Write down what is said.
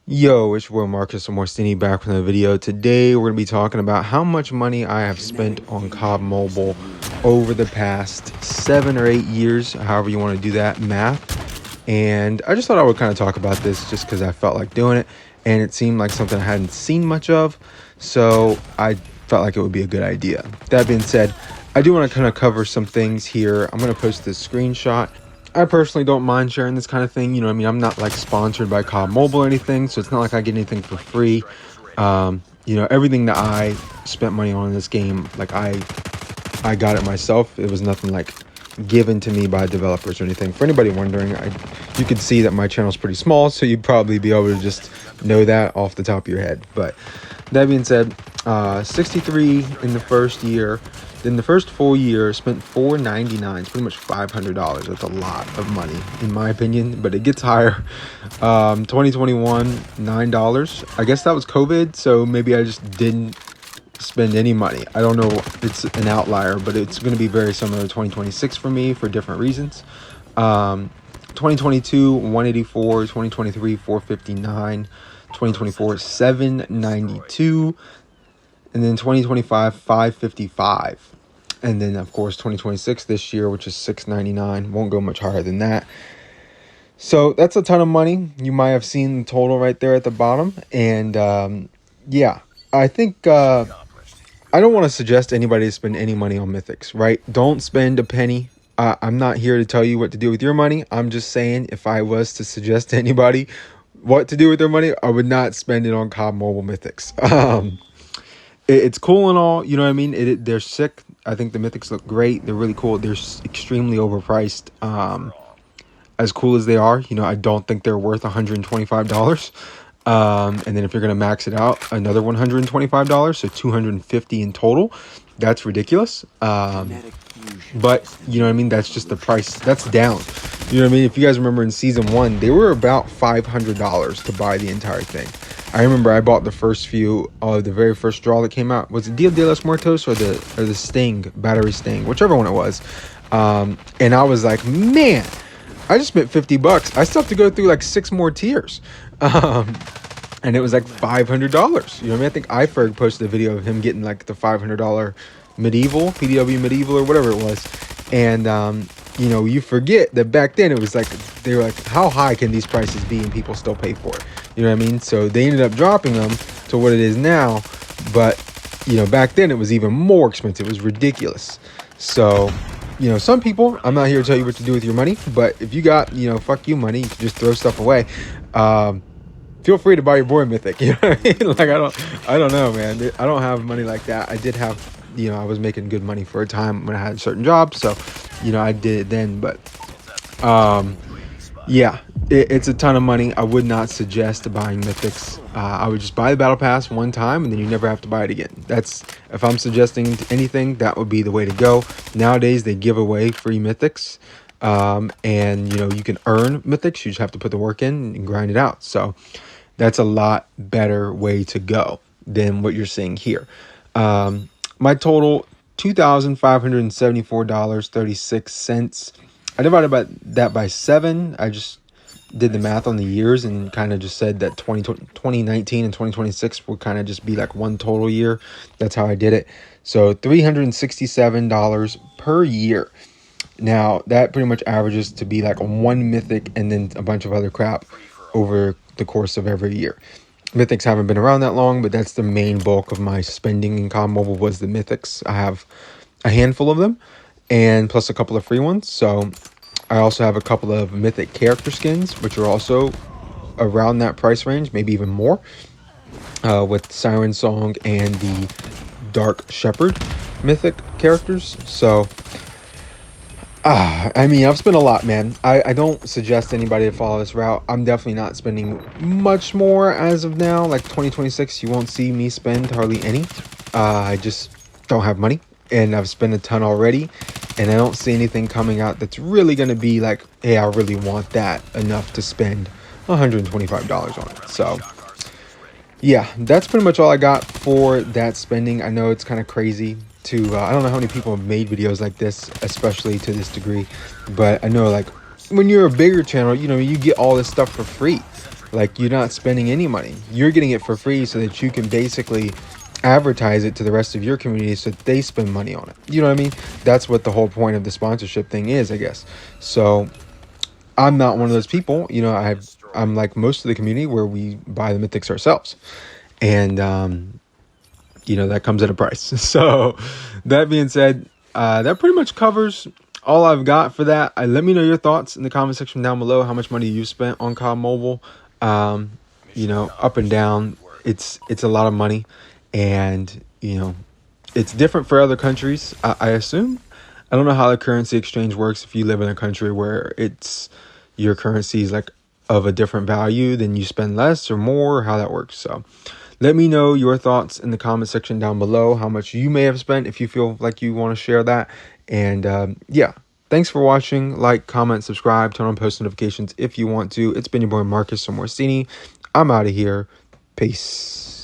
Yo, it's your boy Marcus or Morstini back from the video. Today we're going to be talking about how much money I have spent on COD Mobile over the past 7 or 8 years, however you want to do that math. And I just thought I would kind of talk about this just because I felt like doing it, and it seemed like something I hadn't seen much of, so I felt like it would be a good idea. That being said, I do want to kind of cover some things here. I'm going to post this screenshot. I personally don't mind sharing this kind of thing. You know what I mean? I'm not like sponsored by COD Mobile or anything, so it's not like I get anything for free. You know, everything that I spent money on in this game, like I got it myself. It was nothing like given to me by developers or anything. For anybody wondering, you could see that my channel is pretty small, so you'd probably be able to just know that off the top of your head. But that being said, 63 in the first year. Then the first full year, spent $499. It's pretty much $500. That's a lot of money, in my opinion, but it gets higher. 2021, $9. I guess that was COVID, so maybe I just didn't spend any money. I don't know. It's an outlier, but it's going to be very similar to 2026 for me for different reasons. 2022, 184. 2023, 459. 2024, $792. And then 2025, 555. And then of course 2026 this year, which is $699. Won't go much higher than that. So that's a ton of money. You might have seen the total right there at the bottom. And yeah, I think I don't want to suggest anybody to spend any money on mythics, right? Don't spend a penny. I'm not here to tell you what to do with your money. I'm just saying, if I was to suggest to anybody what to do with their money, I would not spend it on COD Mobile mythics. It's cool and all, you know what I mean? They're sick. I think the mythics look great. They're really cool. They're extremely overpriced. As cool as they are, you know, I don't think they're worth $125. And then if you're going to max it out, another $125, so $250 in total. That's ridiculous. But you know what I mean? That's just the price. That's down. You know what I mean? If you guys remember in season 1, they were about $500 to buy the entire thing. I remember I bought the first few, the very first draw that came out. Was it Dia de los Muertos or the Sting, Battery Sting, whichever one it was. And I was like, man, I just spent $50. I still have to go through like 6 more tiers. And it was like $500. You know what I mean? I think iFerg posted a video of him getting like the $500 medieval, PDW medieval or whatever it was. And, you know, you forget that back then it was like, they were like, how high can these prices be and people still pay for it? You know what I mean? So they ended up dropping them to what it is now. But, you know, back then it was even more expensive. It was ridiculous. So, you know, some people, I'm not here to tell you what to do with your money. But if you got, you know, fuck you money, you can just throw stuff away. Feel free to buy your boy mythic. You know what I mean? Like, I don't know, man. I don't have money like that. I did have, you know, I was making good money for a time when I had a certain job. So, you know, I did it then. But, yeah, it's a ton of money. I would not suggest buying mythics. I would just buy the battle pass one time and then you never have to buy it again. That's, if I'm suggesting anything, that would be the way to go. Nowadays, they give away free mythics. And, you know, you can earn mythics. You just have to put the work in and grind it out. So that's a lot better way to go than what you're seeing here. My total, $2,574.36. I divided that by 7. I just did the math on the years and kind of just said that 2019 and 2026 would kind of just be like one total year. That's how I did it. So $367 per year. Now, that pretty much averages to be like one mythic and then a bunch of other crap over the course of every year. Mythics haven't been around that long, but that's the main bulk of my spending in COD Mobile was the mythics. I have a handful of them and plus a couple of free ones. So I also have a couple of mythic character skins, which are also around that price range, maybe even more, with Siren Song and the Dark Shepherd mythic characters. So I mean, I've spent a lot, man. I don't suggest anybody to follow this route. I'm definitely not spending much more as of now. Like 2026, you won't see me spend hardly any. I just don't have money, and I've spent a ton already, and I don't see anything coming out that's really going to be like, hey, I really want that enough to spend $125 on it. So yeah, that's pretty much all I got for that spending. I know it's kind of crazy to I don't know how many people have made videos like this, especially to this degree, but I know like when you're a bigger channel, you know, you get all this stuff for free. Like, you're not spending any money. You're getting it for free so that you can basically advertise it to the rest of your community so that they spend money on it. You know what I mean? That's what the whole point of the sponsorship thing is, I guess. So I'm not one of those people. You know, I'm like most of the community where we buy the mythics ourselves. And, you know, that comes at a price. So that being said, that pretty much covers all I've got for that. Let me know your thoughts in the comment section down below. How much money you spent on COD Mobile. You know, up and down, it's a lot of money. And, you know, it's different for other countries, I assume. I don't know how the currency exchange works if you live in a country where it's your currency is like of a different value, then you spend less or more, or how that works. So let me know your thoughts in the comment section down below, how much you may have spent if you feel like you want to share that. And yeah, thanks for watching. Like, comment, subscribe, turn on post notifications if you want to. It's been your boy Marcus from Orsini. I'm out of here. Peace.